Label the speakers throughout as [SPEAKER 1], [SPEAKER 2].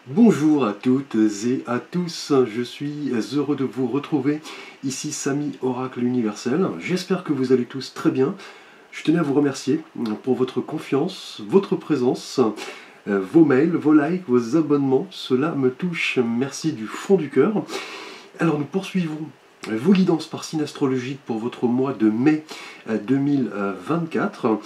[SPEAKER 1] Bonjour à toutes et à tous, je suis heureux de vous retrouver, ici Samy Oracle Universel. J'espère que vous allez tous très bien. Je tenais à vous remercier pour votre confiance, votre présence, vos mails, vos likes, vos abonnements. Cela me touche, merci du fond du cœur. Alors nous poursuivons vos guidances par signe astrologique pour votre mois de mai 2024.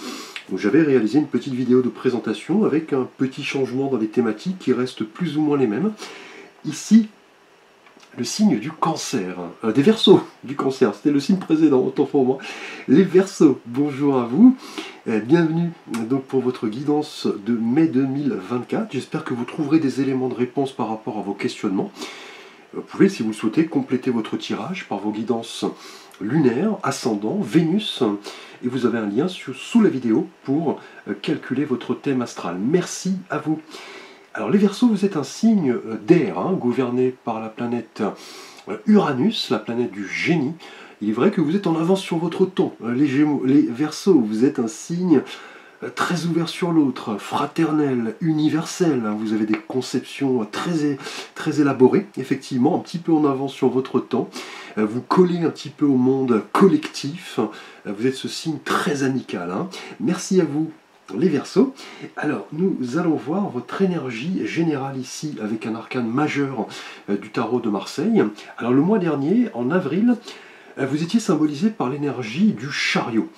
[SPEAKER 1] J'avais réalisé une petite vidéo de présentation avec un petit changement dans les thématiques qui restent plus ou moins les mêmes. Ici, le signe du cancer, des Verseaux du cancer, c'était le signe précédent, autant pour moi. Les Verseaux, bonjour à vous, bienvenue donc pour votre guidance de mai 2024. J'espère que vous trouverez des éléments de réponse par rapport à vos questionnements. Vous pouvez, si vous le souhaitez, compléter votre tirage par vos guidances lunaires, ascendant, Vénus, et vous avez un lien sous la vidéo pour calculer votre thème astral. Merci à vous. Alors les Verseaux, vous êtes un signe d'air, gouverné par la planète Uranus, la planète du génie. Il est vrai que vous êtes en avance sur votre temps, les Verseaux, vous êtes un signe très ouvert sur l'autre, fraternel, universel. Vous avez des conceptions très élaborées, effectivement, un petit peu en avance sur votre temps. Vous collez un petit peu au monde collectif. Vous êtes ce signe très amical. Merci à vous, les Verseaux. Alors, nous allons voir votre énergie générale ici avec un arcane majeur du tarot de Marseille. Alors, le mois dernier, en avril, vous étiez symbolisé par l'énergie du chariot,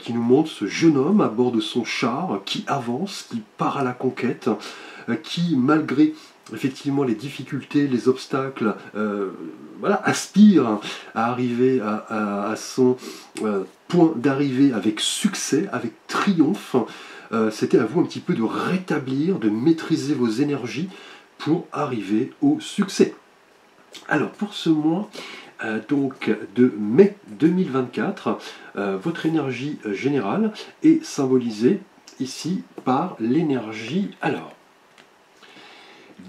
[SPEAKER 1] qui nous montre ce jeune homme à bord de son char, qui avance, qui part à la conquête, qui, malgré effectivement les difficultés, les obstacles, aspire à arriver à son point d'arrivée avec succès, avec triomphe. C'était à vous un petit peu de rétablir, de maîtriser vos énergies pour arriver au succès. Alors pour ce mois, donc de mai 2024, votre énergie générale est symbolisée ici par l'énergie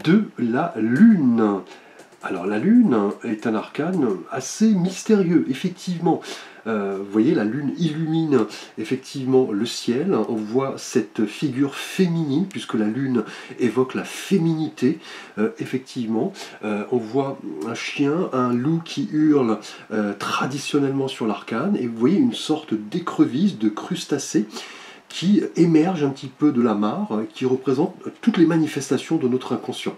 [SPEAKER 1] de la Lune. Alors la Lune est un arcane assez mystérieux, effectivement. Vous voyez, la Lune illumine effectivement le ciel. On voit cette figure féminine, puisque la Lune évoque la féminité, effectivement. On voit un chien, un loup qui hurle traditionnellement sur l'arcane, et vous voyez une sorte d'écrevisse, de crustacé, qui émerge un petit peu de la mare, qui représente toutes les manifestations de notre inconscient.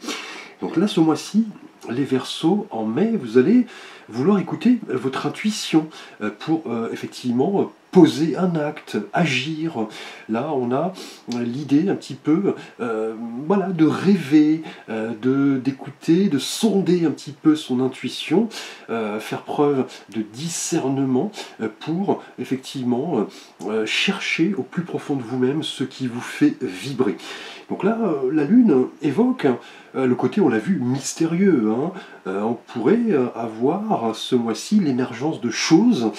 [SPEAKER 1] Donc là, ce mois-ci, les Verseaux, en mai, vous allez vouloir écouter votre intuition pour effectivement poser un acte, agir. Là, on a l'idée un petit peu de rêver, d'écouter, de sonder un petit peu son intuition, faire preuve de discernement pour effectivement chercher au plus profond de vous-même ce qui vous fait vibrer. Donc là, la Lune évoque le côté, on l'a vu, mystérieux. On pourrait avoir ce mois-ci l'émergence de choses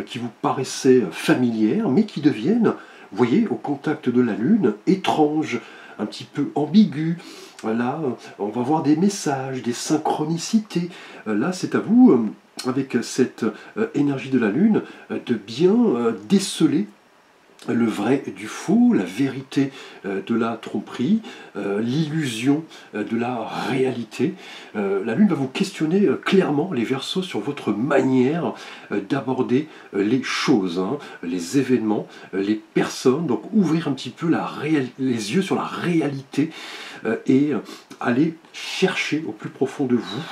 [SPEAKER 1] qui vous paraissaient familières, mais qui deviennent, vous voyez, au contact de la Lune, étranges, un petit peu ambiguës. Là, on va voir des messages, des synchronicités. Là, c'est à vous, avec cette énergie de la Lune, de bien déceler le vrai du faux, la vérité de la tromperie, l'illusion de la réalité. La Lune va vous questionner clairement, les Verseaux, sur votre manière d'aborder les choses, les événements, les personnes. Donc ouvrir un petit peu les yeux sur la réalité et aller chercher au plus profond de vous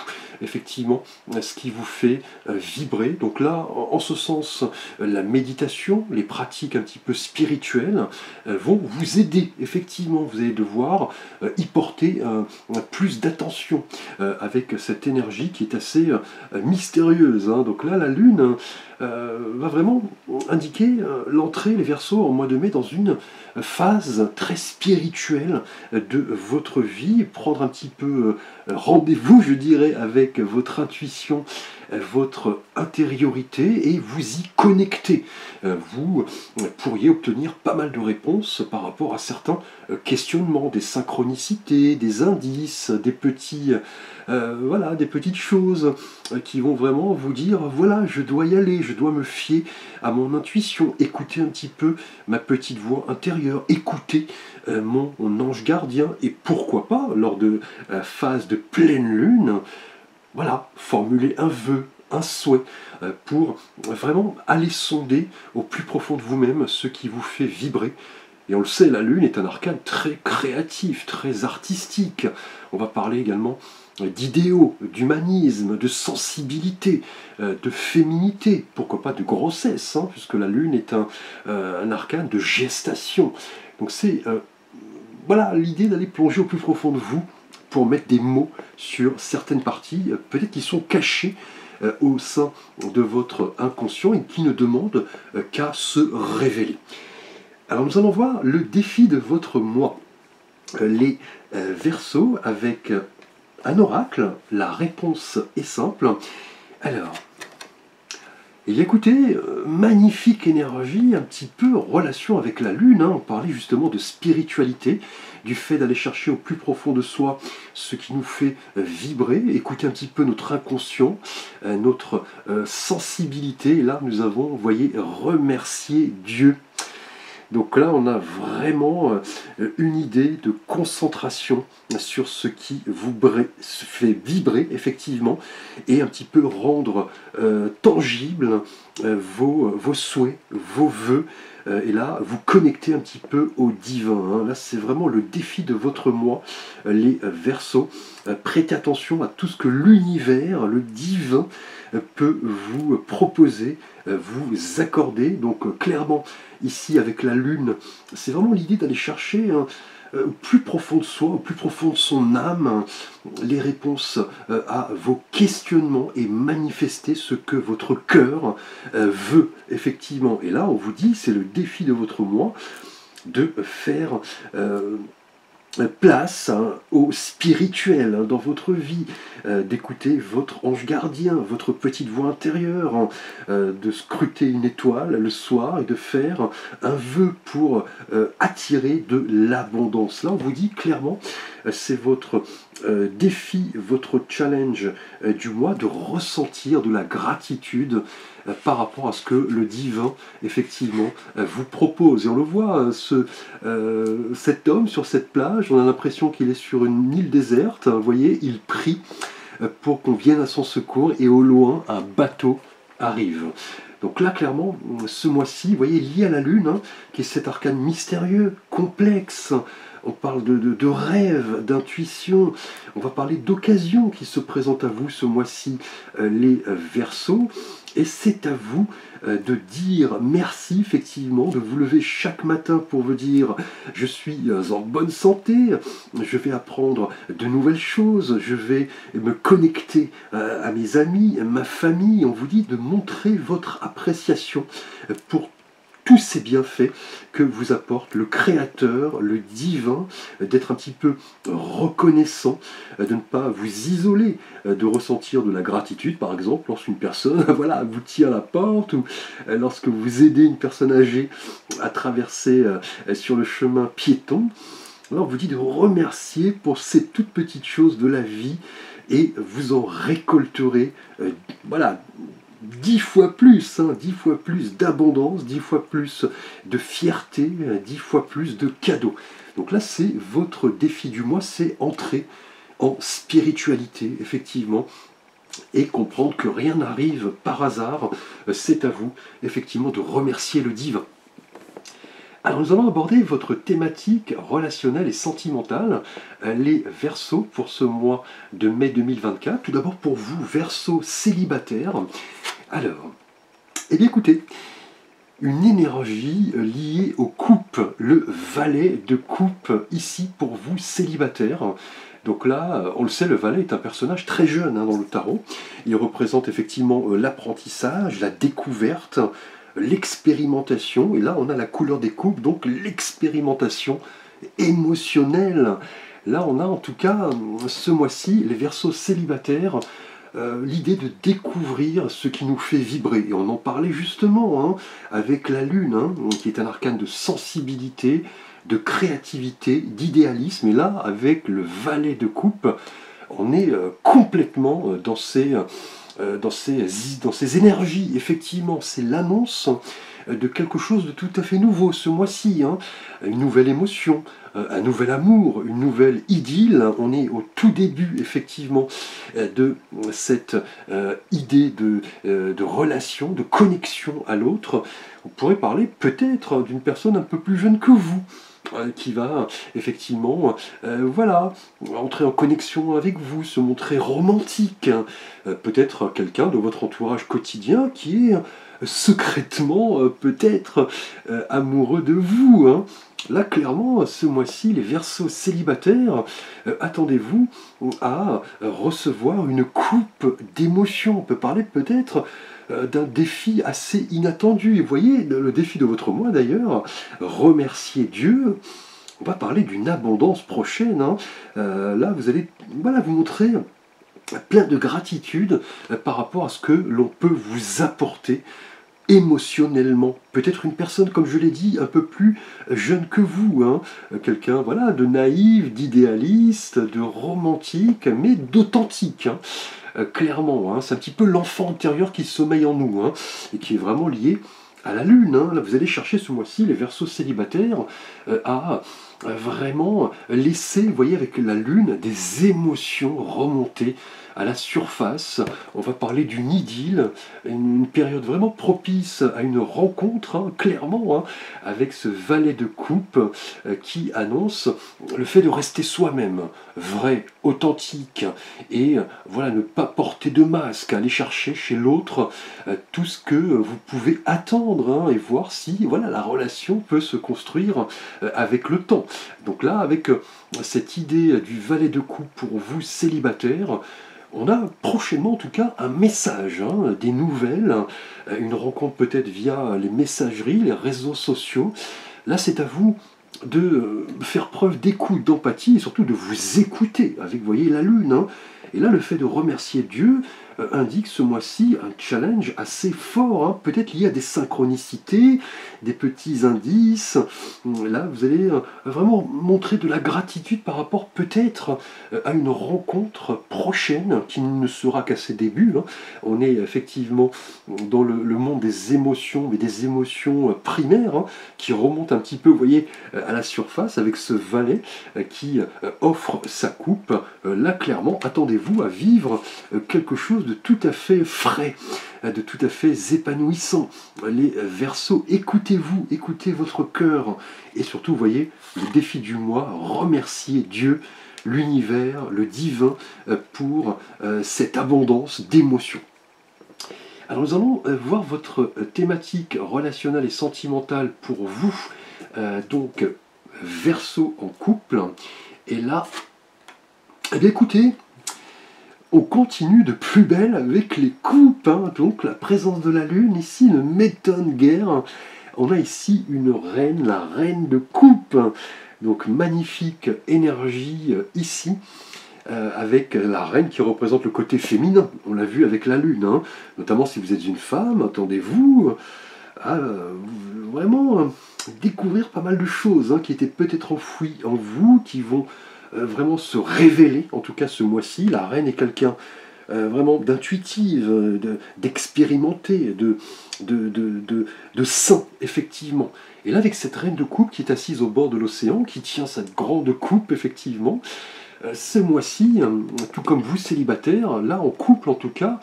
[SPEAKER 1] effectivement ce qui vous fait vibrer. Donc là, en ce sens, la méditation, les pratiques un petit peu spirituelles vont vous aider. Effectivement, vous allez devoir y porter plus d'attention avec cette énergie qui est assez mystérieuse. Donc là, la Lune va vraiment indiquer l'entrée, les Verseaux, en mois de mai, dans une phase très spirituelle de votre vie, prendre un petit peu rendez-vous, je dirais, avec avec votre intuition, votre intériorité et vous y connecter. Vous pourriez obtenir pas mal de réponses par rapport à certains questionnements, des synchronicités, des indices, des petits, voilà, des petites choses qui vont vraiment vous dire, voilà, je dois y aller, je dois me fier à mon intuition, écouter un petit peu ma petite voix intérieure, écouter mon ange gardien, et pourquoi pas, lors de phase de pleine lune, voilà, formuler un vœu, un souhait, pour vraiment aller sonder au plus profond de vous-même ce qui vous fait vibrer. Et on le sait, la lune est un arcane très créatif, très artistique. On va parler également d'idéaux, d'humanisme, de sensibilité, de féminité, pourquoi pas de grossesse, hein, puisque la lune est un arcane de gestation. Donc c'est voilà l'idée d'aller plonger au plus profond de vous pour mettre des mots sur certaines parties, peut-être qui sont cachées au sein de votre inconscient et qui ne demandent qu'à se révéler. Alors nous allons voir le défi de votre moi. Les Verseaux avec un oracle, la réponse est simple. Alors, et écoutez, magnifique énergie, un petit peu relation avec la lune, hein. On parlait justement de spiritualité, du fait d'aller chercher au plus profond de soi ce qui nous fait vibrer, écouter un petit peu notre inconscient, notre sensibilité. Et là, nous avons, vous voyez, remercier Dieu. Donc là, on a vraiment une idée de concentration sur ce qui vous fait vibrer, effectivement, et un petit peu rendre tangible vos souhaits, vos vœux, et là, vous connectez un petit peu au divin. Hein. Là, c'est vraiment le défi de votre moi, les Verseaux. Prêtez attention à tout ce que l'univers, le divin, peut vous proposer, vous accorder. Donc clairement, ici avec la lune, c'est vraiment l'idée d'aller chercher au plus profond de soi, au plus profond de son âme, les réponses à vos questionnements et manifester ce que votre cœur veut, effectivement. Et là, on vous dit, c'est le défi de votre moi, de faire place au spirituel dans votre vie, d'écouter votre ange gardien, votre petite voix intérieure, de scruter une étoile le soir et de faire un vœu pour attirer de l'abondance. Là, on vous dit clairement, c'est votre défi, votre challenge du mois, de ressentir de la gratitude par rapport à ce que le divin, effectivement, vous propose. Et on le voit, cet homme sur cette plage, on a l'impression qu'il est sur une île déserte. Vous voyez, il prie pour qu'on vienne à son secours, et au loin, un bateau arrive. Donc là, clairement, ce mois-ci, vous voyez, lié à la lune, hein, qui est cet arcane mystérieux, complexe. On parle de rêve, d'intuition. On va parler d'occasions qui se présentent à vous ce mois-ci, les Verseaux. Et c'est à vous de dire merci, effectivement, de vous lever chaque matin pour vous dire « je suis en bonne santé, je vais apprendre de nouvelles choses, je vais me connecter à mes amis, à ma famille ». On vous dit de montrer votre appréciation pour tous ces bienfaits que vous apporte le Créateur, le divin, d'être un petit peu reconnaissant, de ne pas vous isoler, de ressentir de la gratitude, par exemple, lorsqu'une personne voilà, vous tient la porte, ou lorsque vous aidez une personne âgée à traverser sur le chemin piéton. Alors on vous dit de remercier pour ces toutes petites choses de la vie, et vous en récolterez, voilà, 10 fois plus, 10 fois plus d'abondance, 10 fois plus de fierté, 10 fois plus de cadeaux. Donc là, c'est votre défi du mois, c'est entrer en spiritualité, effectivement, et comprendre que rien n'arrive par hasard. C'est à vous, effectivement, de remercier le divin. Alors nous allons aborder votre thématique relationnelle et sentimentale, les Verseaux, pour ce mois de mai 2024. Tout d'abord pour vous, Verseaux célibataires. Alors, eh bien écoutez, une énergie liée aux coupes, le valet de coupe ici pour vous célibataires. Donc là, on le sait, le valet est un personnage très jeune dans le tarot. Il représente effectivement l'apprentissage, la découverte, l'expérimentation. Et là, on a la couleur des coupes, donc l'expérimentation émotionnelle. Là, on a en tout cas, ce mois-ci, les Verseaux célibataires, l'idée de découvrir ce qui nous fait vibrer. Et on en parlait justement hein, avec la Lune, hein, qui est un arcane de sensibilité, de créativité, d'idéalisme. Et là, avec le valet de coupe, on est complètement dans ces énergies. Effectivement, c'est l'annonce de quelque chose de tout à fait nouveau ce mois-ci, hein. Une nouvelle émotion, un nouvel amour, une nouvelle idylle. On est au tout début, effectivement, de cette idée de relation, de connexion à l'autre. On pourrait parler peut-être d'une personne un peu plus jeune que vous, qui va effectivement voilà, entrer en connexion avec vous, se montrer romantique. Peut-être quelqu'un de votre entourage quotidien qui est secrètement peut-être amoureux de vous. Hein. Là, clairement, ce mois-ci, les Verseaux célibataires, attendez-vous à recevoir une coupe d'émotions. On peut parler peut-être d'un défi assez inattendu. Et vous voyez, le défi de votre mois d'ailleurs, remercier Dieu. On va parler d'une abondance prochaine. Hein. Là, vous allez voilà, vous montrer plein de gratitude par rapport à ce que l'on peut vous apporter émotionnellement. Peut-être une personne, comme je l'ai dit, un peu plus jeune que vous, hein. Quelqu'un voilà, de naïf, d'idéaliste, de romantique, mais d'authentique. Hein. Clairement, hein. C'est un petit peu l'enfant intérieur qui sommeille en nous, hein, et qui est vraiment lié à la Lune. Hein. Là, vous allez chercher ce mois-ci, les Verseaux célibataires, à vraiment laisser, vous voyez, avec la Lune, des émotions remonter à la surface. On va parler d'une idylle, une période vraiment propice à une rencontre, hein, clairement, hein, avec ce valet de coupe qui annonce le fait de rester soi-même, vrai, authentique, et voilà, ne pas porter de masque, aller chercher chez l'autre tout ce que vous pouvez attendre, hein, et voir si voilà, la relation peut se construire avec le temps. Donc là, avec cette idée du valet de coupe pour vous célibataires, on a prochainement en tout cas un message, hein, des nouvelles, une rencontre peut-être via les messageries, les réseaux sociaux. Là, c'est à vous de faire preuve d'écoute, d'empathie et surtout de vous écouter avec, vous voyez, la Lune. Hein. Et là, le fait de remercier Dieu indique ce mois-ci un challenge assez fort, hein, peut-être lié à des synchronicités, des petits indices. Là, vous allez vraiment montrer de la gratitude par rapport peut-être à une rencontre prochaine qui ne sera qu'à ses débuts. Hein. On est effectivement dans le monde des émotions, mais des émotions primaires, hein, qui remontent un petit peu, vous voyez, à la surface avec ce valet qui offre sa coupe. Là, clairement, attendez-vous à vivre quelque chose de tout à fait frais, de tout à fait épanouissant. Les Verseaux, écoutez-vous, écoutez votre cœur. Et surtout, vous voyez, le défi du mois, remercier Dieu, l'univers, le divin, pour cette abondance d'émotions. Alors nous allons voir votre thématique relationnelle et sentimentale pour vous, donc Verseau en couple. Et là, eh bien écoutez, on continue de plus belle avec les coupes, hein. Donc la présence de la Lune ici ne m'étonne guère. On a ici une reine, la reine de coupe. Donc magnifique énergie ici, avec la reine qui représente le côté féminin. On l'a vu avec la Lune, hein. Notamment si vous êtes une femme, attendez-vous à vraiment découvrir pas mal de choses, hein, qui étaient peut-être enfouies en vous, qui vont vraiment se révéler, en tout cas ce mois-ci. La reine est quelqu'un vraiment d'intuitive, d'expérimenté, de sain, effectivement. Et là, avec cette reine de coupe qui est assise au bord de l'océan, qui tient cette grande coupe, effectivement, ce mois-ci, tout comme vous, célibataire, là, en couple en tout cas,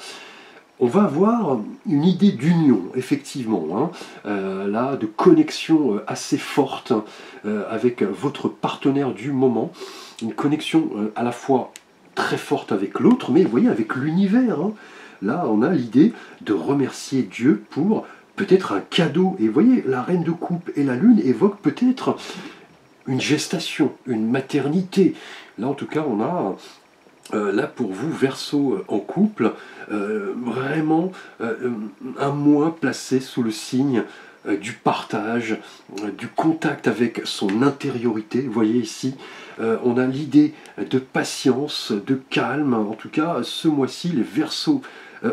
[SPEAKER 1] on va avoir une idée d'union, effectivement, hein, là, de connexion assez forte avec votre partenaire du moment, une connexion à la fois très forte avec l'autre, mais vous voyez, avec l'univers. Hein. Là, on a l'idée de remercier Dieu pour peut-être un cadeau. Et vous voyez, la reine de coupe et la lune évoquent peut-être une gestation, une maternité. Là, en tout cas, on a... là pour vous, Verseau en couple, vraiment un mois placé sous le signe du partage, du contact avec son intériorité. Vous voyez ici, on a l'idée de patience, de calme. En tout cas, ce mois-ci, les Verseaux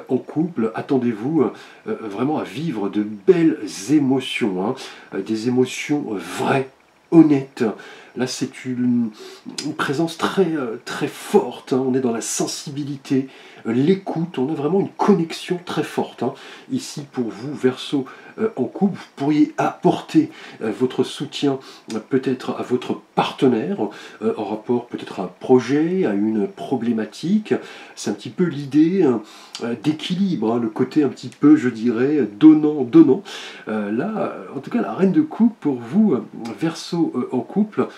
[SPEAKER 1] en couple, attendez-vous vraiment à vivre de belles émotions, hein, des émotions vraies, honnêtes. Là, c'est une présence très forte, hein. On est dans la sensibilité, l'écoute, on a vraiment une connexion très forte, hein. Ici, pour vous, Verseau en couple, vous pourriez apporter votre soutien peut-être à votre partenaire, en rapport peut-être à un projet, à une problématique. C'est un petit peu l'idée d'équilibre, hein, le côté un petit peu, je dirais, donnant. Là, en tout cas, la reine de coupe, pour vous, Verseau en couple,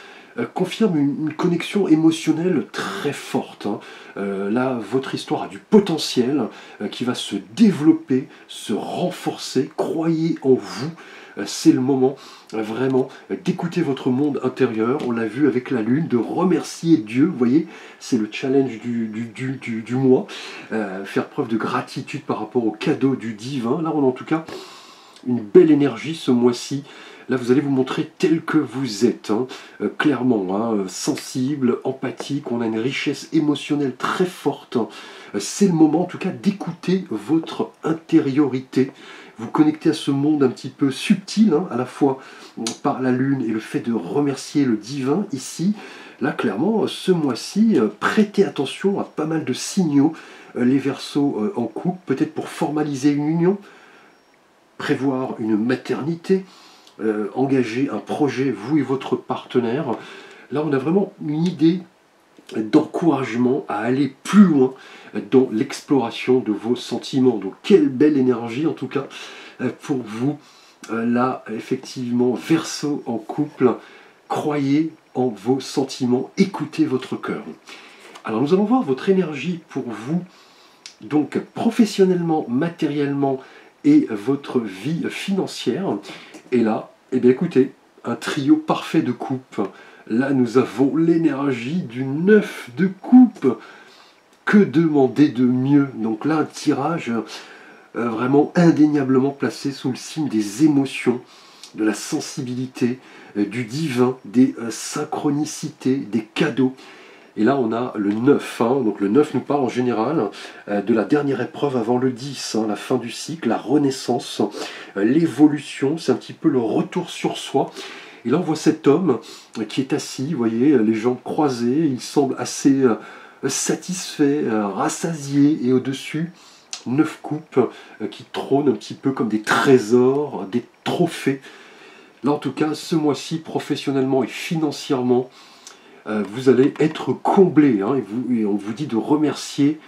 [SPEAKER 1] confirme une connexion émotionnelle très forte, hein. Là, votre histoire a du potentiel qui va se développer, se renforcer. Croyez en vous. C'est le moment vraiment d'écouter votre monde intérieur. On l'a vu avec la lune, de remercier Dieu. Vous voyez, c'est le challenge du mois. Faire preuve de gratitude par rapport au cadeau du divin. Là, on a en tout cas une belle énergie ce mois-ci. Là, vous allez vous montrer tel que vous êtes, hein, clairement, hein, sensible, empathique. On a une richesse émotionnelle très forte. C'est le moment, en tout cas, d'écouter votre intériorité. Vous connecter à ce monde un petit peu subtil, hein, à la fois par la lune et le fait de remercier le divin ici. Là, clairement, ce mois-ci, prêtez attention à pas mal de signaux. Les Verseaux en couple, peut-être pour formaliser une union, prévoir une maternité, engager un projet, vous et votre partenaire. Là, on a vraiment une idée d'encouragement à aller plus loin dans l'exploration de vos sentiments. Donc, quelle belle énergie, en tout cas, pour vous. Là, effectivement, Verseau en couple, croyez en vos sentiments, écoutez votre cœur. Alors, nous allons voir votre énergie pour vous, donc professionnellement, matériellement, et votre vie financière. Et là, eh bien écoutez, un trio parfait de coupe. Là, nous avons l'énergie du 9 de coupe. Que demander de mieux? Donc là, un tirage vraiment indéniablement placé sous le signe des émotions, de la sensibilité, du divin, des synchronicités, des cadeaux. Et là, on a le 9. Hein. Donc le 9 nous parle en général de la dernière épreuve avant le 10, hein, la fin du cycle, la renaissance, l'évolution. C'est un petit peu le retour sur soi. Et là, on voit cet homme qui est assis, vous voyez, les jambes croisées. Il semble assez satisfait, rassasié. Et au-dessus, 9 coupes qui trônent un petit peu comme des trésors, des trophées. Là, en tout cas, ce mois-ci, professionnellement et financièrement, vous allez être comblé, hein, et on vous dit de remercier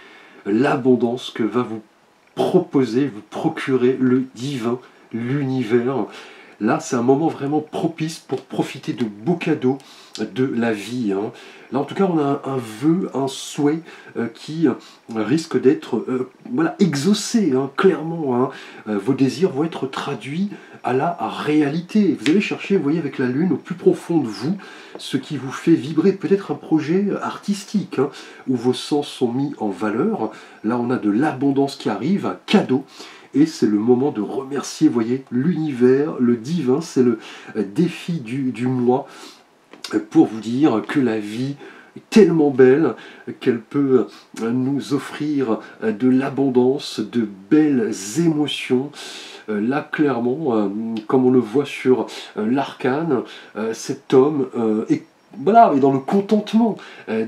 [SPEAKER 1] l'abondance que va vous proposer, vous procurer le divin, l'univers. Là, c'est un moment vraiment propice pour profiter de beaux cadeaux de la vie, hein. Là, en tout cas, on a un vœu, un souhait qui risque d'être voilà, exaucé, hein, clairement, hein. Vos désirs vont être traduits à la réalité. Vous allez chercher, vous voyez, avec la lune, au plus profond de vous, ce qui vous fait vibrer, peut-être un projet artistique, hein, où vos sens sont mis en valeur. Là, on a de l'abondance qui arrive, un cadeau. Et c'est le moment de remercier, vous voyez, l'univers, le divin. C'est le défi du mois pour vous dire que la vie est tellement belle qu'elle peut nous offrir de l'abondance, de belles émotions. Là, clairement, comme on le voit sur l'arcane, cet homme est voilà, et dans le contentement,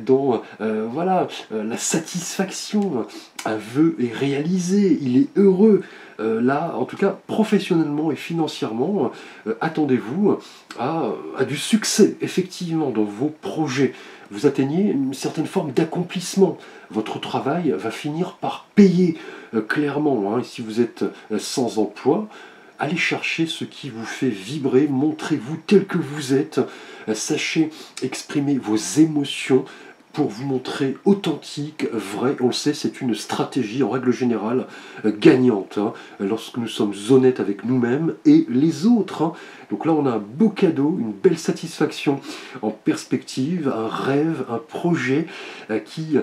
[SPEAKER 1] dans voilà, la satisfaction, un vœu est réalisé, il est heureux. Là, en tout cas, professionnellement et financièrement, attendez-vous à du succès, effectivement, dans vos projets. Vous atteignez une certaine forme d'accomplissement. Votre travail va finir par payer, clairement, hein. Et si vous êtes sans emploi, allez chercher ce qui vous fait vibrer, montrez-vous tel que vous êtes, sachez exprimer vos émotions pour vous montrer authentique, vrai. On le sait, c'est une stratégie en règle générale gagnante, hein, lorsque nous sommes honnêtes avec nous-mêmes et les autres, hein. Donc là, on a un beau cadeau, une belle satisfaction en perspective, un rêve, un projet qui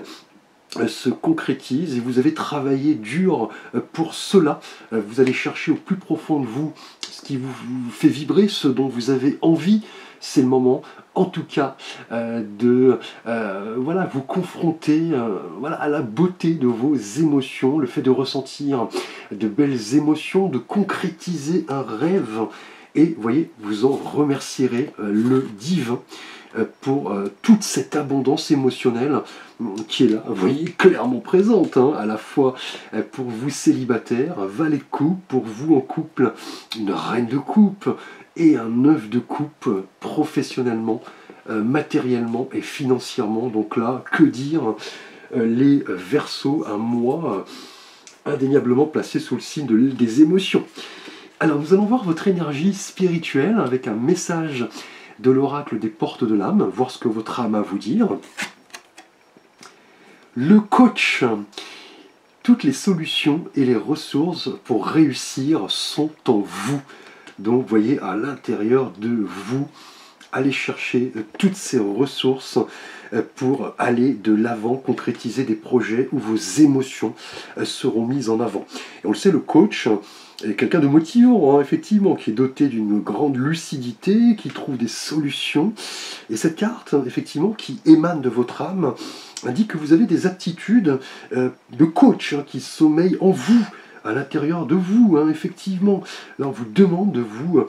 [SPEAKER 1] se concrétise et vous avez travaillé dur pour cela. Vous allez chercher au plus profond de vous ce qui vous fait vibrer, ce dont vous avez envie. C'est le moment, en tout cas, de voilà, vous confronter voilà, à la beauté de vos émotions, le fait de ressentir de belles émotions, de concrétiser un rêve. Et vous voyez, vous en remercierez le divin pour toute cette abondance émotionnelle qui est là, vous voyez, clairement présente, hein, à la fois pour vous célibataires, valet de coupe, pour vous en couple, une reine de coupe, et un œuf de coupe professionnellement, matériellement et financièrement. Donc là, que dire, les Verseaux, un mois indéniablement placé sous le signe des émotions. Alors nous allons voir votre énergie spirituelle avec un message de l'oracle des portes de l'âme, voir ce que votre âme a à vous dire. Le coach. Toutes les solutions et les ressources pour réussir sont en vous. Donc, vous voyez, à l'intérieur de vous, allez chercher toutes ces ressources pour aller de l'avant, concrétiser des projets où vos émotions seront mises en avant. Et on le sait, le coach est quelqu'un de motivant, hein, effectivement, qui est doté d'une grande lucidité, qui trouve des solutions. Et cette carte, effectivement, qui émane de votre âme, indique que vous avez des aptitudes de coach qui sommeillent en vous, à l'intérieur de vous, hein, effectivement. Là, on vous demande de vous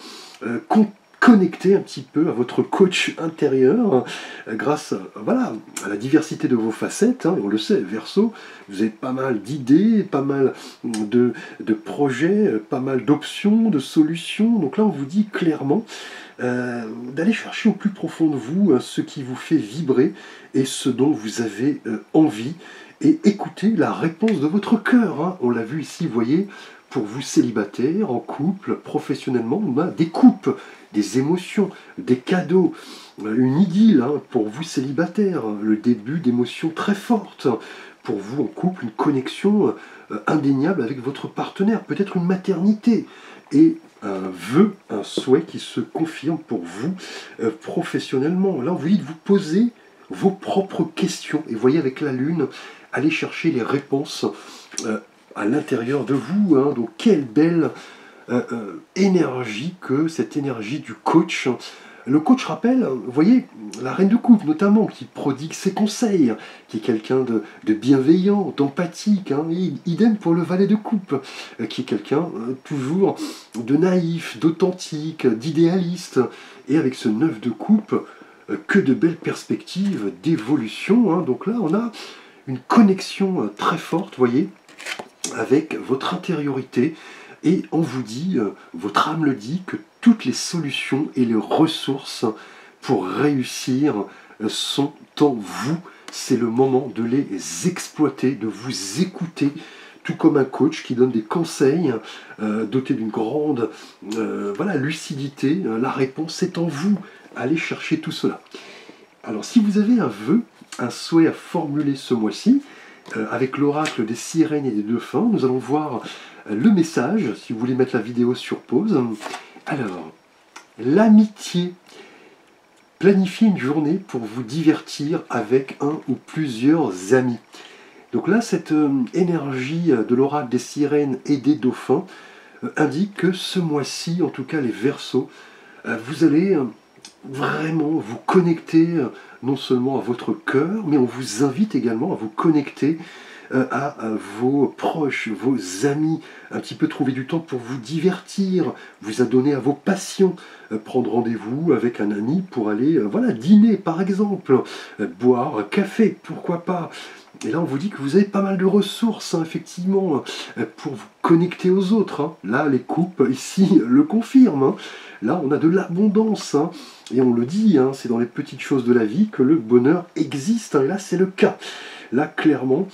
[SPEAKER 1] connecter un petit peu à votre coach intérieur grâce voilà, à la diversité de vos facettes. Hein, et on le sait, Verseau, vous avez pas mal d'idées, pas mal de projets, pas mal d'options, de solutions. Donc là, on vous dit clairement d'aller chercher au plus profond de vous ce qui vous fait vibrer et ce dont vous avez envie. Et écoutez la réponse de votre cœur. Hein. On l'a vu ici, vous voyez, pour vous célibataires, en couple, professionnellement, on a des coupes, des émotions, des cadeaux, une idylle hein, pour vous célibataires, le début d'émotions très fortes. Pour vous en couple, une connexion indéniable avec votre partenaire, peut-être une maternité. Et un vœu, un souhait qui se confirme pour vous professionnellement. Là, vous voyez de vous poser vos propres questions. Et voyez avec la lune, allez chercher les réponses à l'intérieur de vous. Hein. Donc quelle belle énergie que cette énergie du coach. Le coach rappelle, vous voyez, la reine de coupe notamment, qui prodigue ses conseils, qui est quelqu'un de bienveillant, d'empathique, hein, et idem pour le valet de coupe, qui est quelqu'un toujours de naïf, d'authentique, d'idéaliste, et avec ce 9 de coupe, que de belles perspectives d'évolution. Hein. Donc là, on a une connexion très forte, vous voyez, avec votre intériorité, et on vous dit, votre âme le dit, que toutes les solutions et les ressources pour réussir sont en vous. C'est le moment de les exploiter, de vous écouter, tout comme un coach qui donne des conseils, doté d'une grande voilà, lucidité. La réponse est en vous. Allez chercher tout cela. Alors si vous avez un vœu, un souhait à formuler ce mois-ci, avec l'oracle des sirènes et des dauphins, nous allons voir le message, si vous voulez mettre la vidéo sur pause. Alors, l'amitié. Planifiez une journée pour vous divertir avec un ou plusieurs amis. Donc là, cette énergie de l'oracle des sirènes et des dauphins indique que ce mois-ci, en tout cas les Verseaux, vous allez vraiment vous connecter non seulement à votre cœur, mais on vous invite également à vous connecter à vos proches, vos amis, un petit peu trouver du temps pour vous divertir, vous adonner à vos passions, prendre rendez-vous avec un ami pour aller voilà, dîner par exemple, boire un café, pourquoi pas. Et là, on vous dit que vous avez pas mal de ressources, hein, effectivement, pour vous connecter aux autres. Hein. Là, les coupes, ici, le confirment. Hein. Là, on a de l'abondance. Hein. Et on le dit, hein, c'est dans les petites choses de la vie que le bonheur existe. Hein. Et là, c'est le cas. Là, clairement,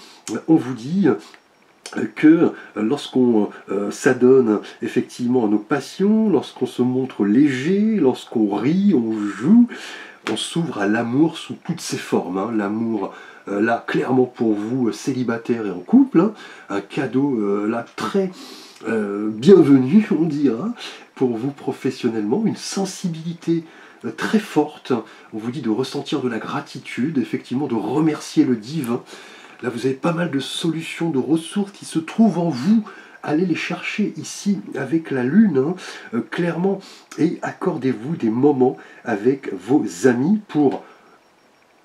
[SPEAKER 1] on vous dit que lorsqu'on s'adonne effectivement à nos passions, lorsqu'on se montre léger, lorsqu'on rit, on joue, on s'ouvre à l'amour sous toutes ses formes. Hein. L'amour, là, clairement pour vous, célibataire et en couple, hein. Un cadeau, là, très bienvenu, on dira, pour vous professionnellement, une sensibilité très forte. On vous dit de ressentir de la gratitude, effectivement, de remercier le divin. Là, vous avez pas mal de solutions, de ressources qui se trouvent en vous. allez les chercher ici avec la lune, hein, clairement, et accordez-vous des moments avec vos amis pour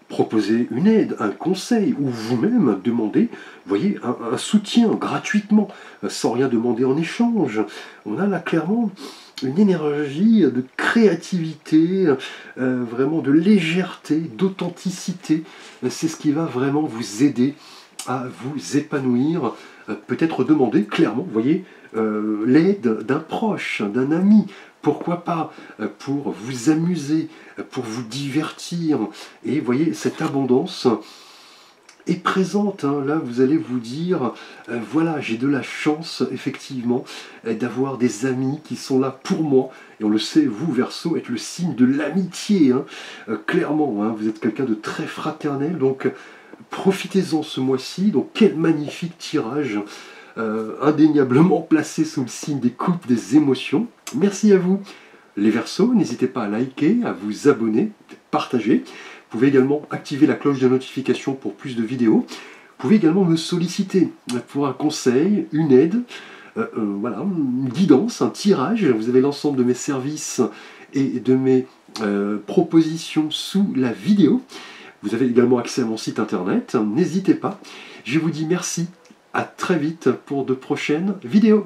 [SPEAKER 1] proposer une aide, un conseil, ou vous-même demander, voyez, un soutien gratuitement, sans rien demander en échange. On a là clairement une énergie de créativité, vraiment de légèreté, d'authenticité. C'est ce qui va vraiment vous aider à vous épanouir. Peut-être demander clairement, vous voyez, l'aide d'un proche, d'un ami. Pourquoi pas pour vous amuser, pour vous divertir. Et vous voyez, cette abondance est présente. Hein. Là, vous allez vous dire, voilà, j'ai de la chance, effectivement, d'avoir des amis qui sont là pour moi. Et on le sait, vous, Verseau, êtes le signe de l'amitié. Hein. Clairement, hein, vous êtes quelqu'un de très fraternel. Donc, profitez-en ce mois-ci. Donc, quel magnifique tirage, indéniablement placé sous le signe des coupes des émotions. Merci à vous, les Verseaux. N'hésitez pas à liker, à vous abonner, partager. Vous pouvez également activer la cloche de notification pour plus de vidéos. Vous pouvez également me solliciter pour un conseil, une aide, voilà, une guidance, un tirage. Vous avez l'ensemble de mes services et de mes propositions sous la vidéo. Vous avez également accès à mon site internet. N'hésitez pas. Je vous dis merci. À très vite pour de prochaines vidéos.